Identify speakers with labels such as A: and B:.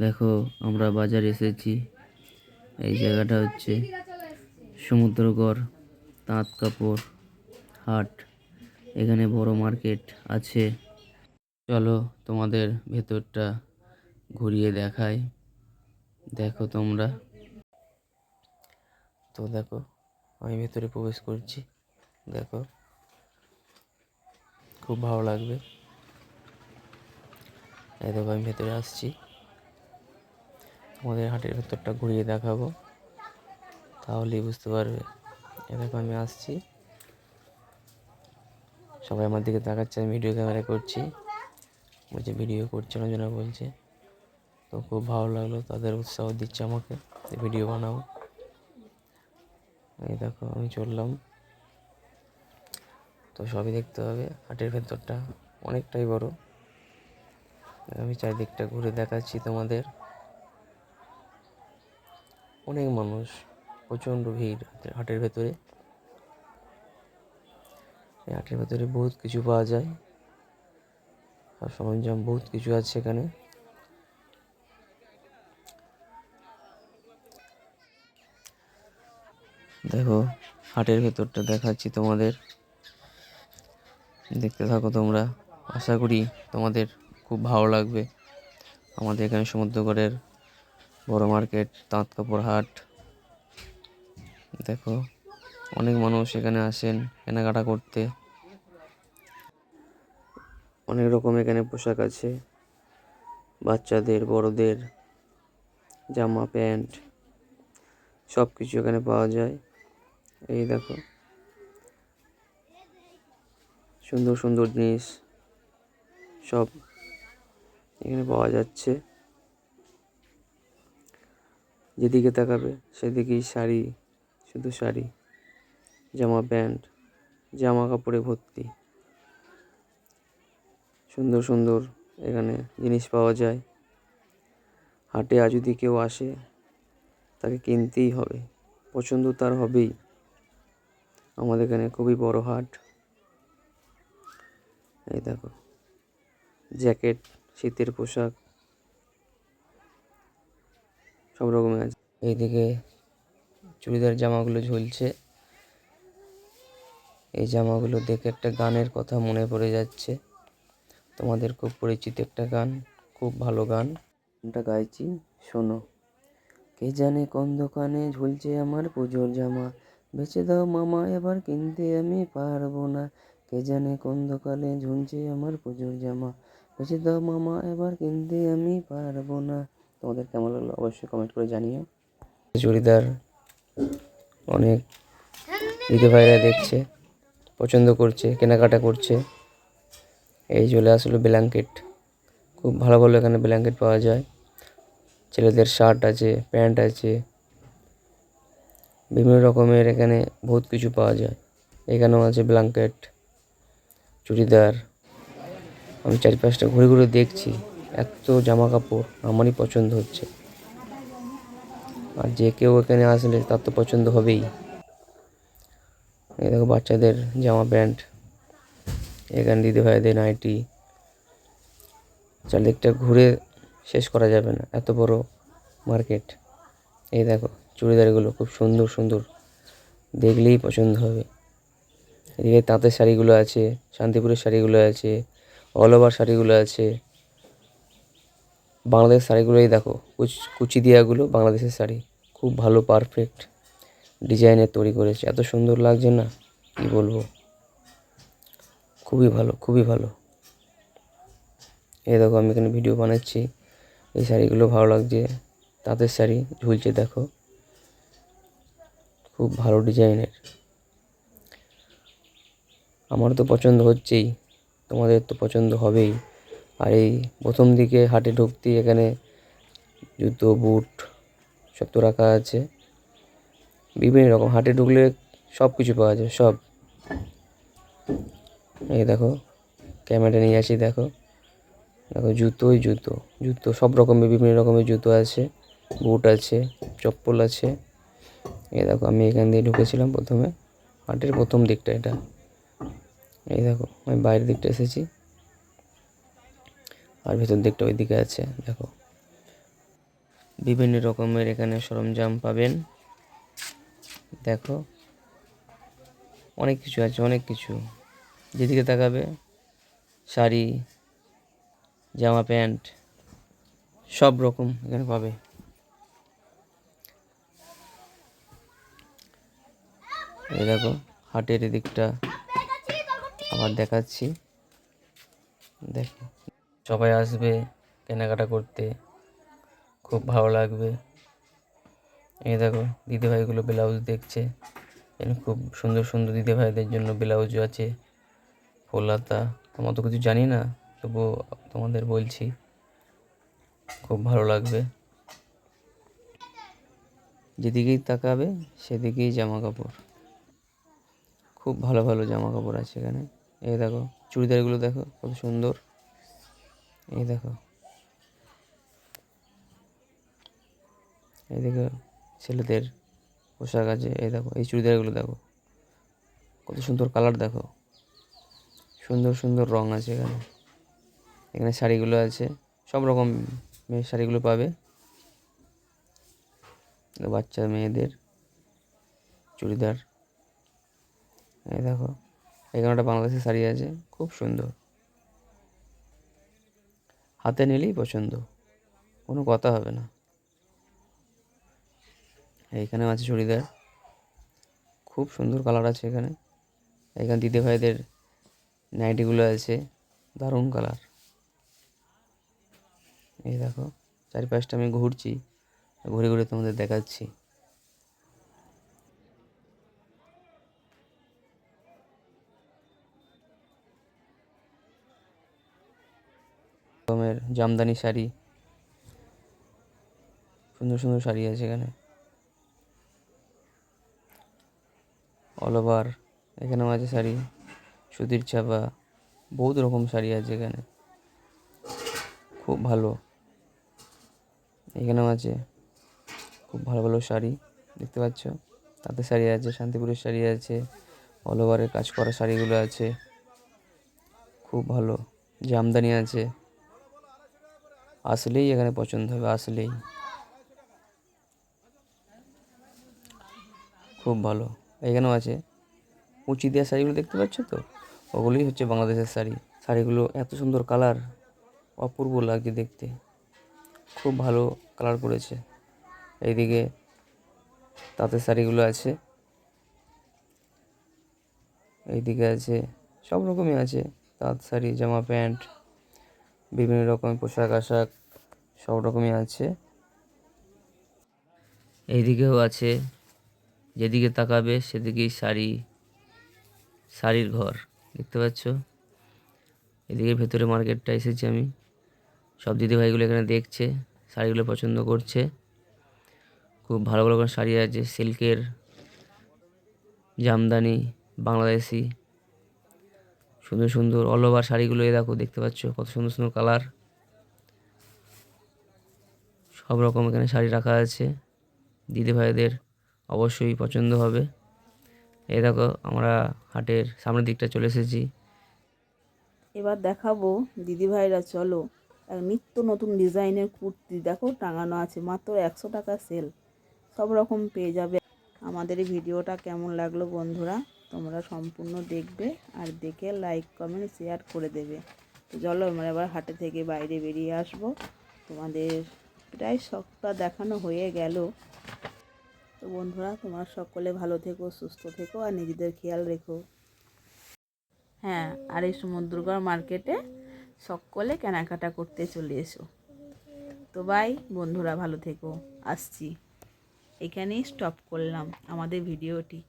A: দেখো আমরা বাজারে এসেছি। এই জায়গাটা হচ্ছে সমুদ্রগড় তাঁত কাপড় হাট। এখানে বড় মার্কেট আছে। চলো তোমাদের ভেতরটা ঘুরিয়ে দেখাই। দেখো তোমরা। তো দেখো আমি ভেতরে প্রবেশ করছি। দেখো খুব ভালো লাগবে। এই দেখো আমি ভেতরে আসছি, তোমাদের হাটের ভেতরটা ঘুরিয়ে দেখাবো, তাহলেই বুঝতে পারবে। এই দেখো আমি আসছি, সবাই আমার দিকে তাকাচ্ছে, আমি ভিডিও ক্যামেরা করছি। বলছে ভিডিও করছে না যেন বলছে। তো খুব ভালো লাগলো, তাদের উৎসাহ দিচ্ছে আমাকে ভিডিও বানাবো। এই দেখো আমি চললাম। তো সবই দেখতে হবে। হাটের ভেতরটা অনেকটাই বড়। আমি চারিদিকটা ঘুরে দেখাচ্ছি তোমাদের। অনেক মানুষ, প্রচণ্ড ভিড় হাটের ভেতরে। এই হাটের ভেতরে বহুত কিছু পাওয়া যায়, আর সরঞ্জাম বহুত কিছু আছে এখানে। দেখো হাটের ভেতরটা দেখাচ্ছি তোমাদের, দেখতে থাকো তোমরা। আশা করি তোমাদের খুব ভালো লাগবে। আমাদের এখানে সমুদ্রগড়ের বড় মার্কেট, তাঁত কাপড় হাট। দেখো অনেক মানুষ এখানে আসেন কেনাকাটা করতে। অনেক রকম এখানে পোশাক আছে, বাচ্চাদের, বড়দের, জামা প্যান্ট সব কিছু এখানে পাওয়া যায়। এই দেখো সুন্দর সুন্দর জিনিস সব এখানে পাওয়া যাচ্ছে। যেদিকে তাকাবে সেদিকেই শাড়ি, শুধু শাড়ি, জামা প্যান্ট, জামা কাপড়ে ভর্তি। সুন্দর সুন্দর এখানে জিনিস পাওয়া যায়। হাটে আর যদি কেউ আসে তাকে কিনতেই হবে, পছন্দ তার হবেই। আমাদের এখানে খুবই বড় হাট। এই দেখো জ্যাকেট, শীতের পোশাক সব রকমের আছে। এইদিকে চুড়িদার জামাগুলো ঝুলছে। এই জামাগুলো দেখে একটা গানের কথা মনে পড়ে যাচ্ছে, তোমাদের খুব পরিচিত একটা গান, খুব ভালো গান। গানটা গাইছি, শোনো। কে জানে কোন দোকানে ঝুলছে আমার পুজোর জামা, বেচে দাও মামা এবার কিনতে আমি পারবো না। কে জানে কোন দোকানে ঝুলছে আমার পুজোর জামা, বেচে দাও মামা এবার কিনতে আমি পারবো না। তোমাদের কেমন লাগলো অবশ্যই কমেন্ট করে জানিও। চুড়িদার অনেক দিদি ভাইরা দেখছে, পছন্দ করছে, কেনাকাটা করছে। এই চলে আসলো ব্ল্যাঙ্কেট, খুব ভালো ভালো এখানে ব্ল্যাঙ্কেট পাওয়া যায়। ছেলেদের শার্ট আছে, প্যান্ট আছে, বিভিন্ন রকমের এখানে বহুত কিছু পাওয়া যায়। এখানেও আছে ব্ল্যাঙ্কেট, চুড়িদার। আমি চারিপাশটা ঘুরে ঘুরে দেখছি, এত জামা কাপড় আমারই পছন্দ হচ্ছে। আর যে কেউ এখানে আসলে তার তো পছন্দ হবেই। এই দেখো বাচ্চাদের জামা প্যান্ট, এখানে দিদি ভাইদের নাইটি। চারদিকটা ঘুরে শেষ করা যাবে না, এত বড় মার্কেট। এই দেখো চুড়িদারগুলো খুব সুন্দর সুন্দর, দেখলেই পছন্দ হবে। এদিকে তাঁতের শাড়িগুলো আছে, শান্তিপুরের শাড়িগুলো আছে, অল ওভার শাড়িগুলো আছে। বাংলাদেশ শাড়িগুলোই দেখো, কুচি দেওয়াগুলো বাংলাদেশের শাড়ি, খুব ভালো পারফেক্ট ডিজাইনের তৈরি করেছে, এত সুন্দর লাগছে না কি বলবো, খুবই ভালো, খুবই ভালো। এই দেখো আমি এখানে ভিডিও বানাচ্ছি, এই শাড়িগুলো ভালো লাগছে। তাঁতের শাড়ি ঝুলছে দেখো, খুব ভালো ডিজাইনের। আমার তো পছন্দ হচ্ছেই, তোমাদের তো পছন্দ হবেই। আর এই প্রথম দিকে হাটে ঢুকতেই এখানে জুতো, বুট সব তো রাখা আছে। বিভিন্ন রকম হাটে ঢুকলে সব কিছু পাওয়া যায়, সব। এই দেখো ক্যামেরা নিয়ে আসি, দেখো দেখো জুতোই জুতো, জুতো সব রকমের, বিভিন্ন রকমের জুতো আছে, বুট আছে, চপ্পল আছে। এই দেখো আমি এখান দিয়ে ঢুকেছিলাম প্রথমে, হাটের প্রথম দিকটা এটা। এই দেখো আমি বাইরের দিকটা এসেছি, আর ভেতর দিকটা ওই দিকে আছে দেখো। বিভিন্ন রকমের এখানে সরঞ্জাম পাবেন। দেখো অনেক কিছু আছে, অনেক কিছু। যেদিকে তাকাবে শাড়ি, জামা প্যান্ট সব রকম এখানে পাবে। এই দেখো হাটের এদিকটা আবার দেখাচ্ছি। দেখো সবাই আসবে কেনাকাটা করতে, খুব ভালো লাগবে। এই দেখো দিদিভাইগুলো ব্লাউজ দেখছে। এখানে খুব সুন্দর সুন্দর দিদিভাইদের জন্য ব্লাউজও আছে, ফুল হাতা। আমার তো কিছু জানি না, তবুও তোমাদের বলছি, খুব ভালো লাগবে। যেদিকেই তাকাবে সেদিকেই জামা কাপড়, খুব ভালো ভালো জামা কাপড় আছে এখানে। এই দেখো চুড়িদারগুলো দেখো কত সুন্দর। এই দেখো, এই দেখো ছেলেদের পোশাক আছে। এই দেখো এই চুড়িদারগুলো দেখো কত সুন্দর কালার, দেখো সুন্দর সুন্দর রং আছে এখানে। এখানে শাড়িগুলো আছে, সব রকম মেয়ের শাড়িগুলো পাবে। বাচ্চা মেয়েদের চুড়িদার। এই দেখো এখানে একটা বাংলাদেশি শাড়ি আছে, খুব সুন্দর। হাতে নিলেই পছন্দ, কোনো কথা হবে না। এইখানেও আছে চুড়িদার, খুব সুন্দর কালার আছে এখানে। এখানে দিদি ভাইদের নাইটিগুলো আছে, দারুণ কালার। এই দেখো চারিপাশটা আমি ঘুরছি, ঘুরে ঘুরে তোমাদের দেখাচ্ছি। রকমের জামদানি শাড়ি, সুন্দর সুন্দর শাড়ি আছে এখানে অল ওভার। এখানেও আছে শাড়ি, সুতির ছাপা, বহুত রকম শাড়ি আছে এখানে, খুব ভালো। এখানেও আছে খুব ভালো ভালো শাড়ি, দেখতে পাচ্ছ। তাঁতের শাড়ি আছে, শান্তিপুরের শাড়ি আছে, অল ওভারের কাজ করা শাড়িগুলো আছে, খুব ভালো। জামদানি আছে, আসলেই এখানে পছন্দ হবে, আসলেই খুব ভালো। এখানেও আছে উঁচি দেওয়া শাড়িগুলো, দেখতে পাচ্ছ তো, ওগুলোই হচ্ছে বাংলাদেশের শাড়ি। শাড়িগুলো এত সুন্দর কালার, অপূর্ব লাগে দেখতে, খুব ভালো কালার করেছে। এইদিকে তাঁতের শাড়িগুলো আছে, এইদিকে আছে সব রকমই আছে, তাঁত শাড়ি, জামা প্যান্ট, বিভিন্ন রকমের পোশাক আশাক সব রকমই আছে। এইদিকেও আছে, যেদিকে তাকাবে সেদিকেই শাড়ি, শাড়ির ঘর, দেখতে পাচ্ছ। এদিকে ভেতরে মার্কেটটা এসেছি আমি, সব দিদিভাইগুলো এখানে দেখছে, শাড়িগুলো পছন্দ করছে। খুব ভালো ভালো করে শাড়ি আছে, সিল্কের, জামদানি, বাংলাদেশি, সুন্দর সুন্দর অল ওভার শাড়িগুলো। এই দেখো দেখতে পাচ্ছ কত সুন্দর সুন্দর কালার, সব রকম এখানে শাড়ি রাখা আছে, দিদিভাইদের অবশ্যই পছন্দ হবে। এই দেখো আমরা হাটের সামনের দিকটা চলে এসেছি।
B: এবার দেখাবো দিদিভাইরা, চলো এক নিত্য নতুন ডিজাইনের কুর্তি দেখো টাঙানো আছে, মাত্র 100 টাকা সেল, সব রকম পেয়ে যাবে। আমাদের এই ভিডিওটা কেমন লাগলো বন্ধুরা, তোমরা সম্পূর্ণ দেখবে আর দেখে লাইক কমেন্ট শেয়ার করে দেবে। তো চলো আমরা এবার হাটে থেকে বাইরে বেরিয়ে আসবো। তোমাদের প্রায় সবটা দেখানো হয়ে গেল। তো বন্ধুরা তোমরা সকলে ভালো থেকো, সুস্থ থেকো আর নিজেদের খেয়াল রেখো। হ্যাঁ, আর এই সমুদ্রগড় মার্কেটে সকলে কেনাকাটা করতে চলে এসো। তো বাই বন্ধুরা, ভালো থেকো, আসছি। এখানেই স্টপ করলাম আমাদের ভিডিওটি।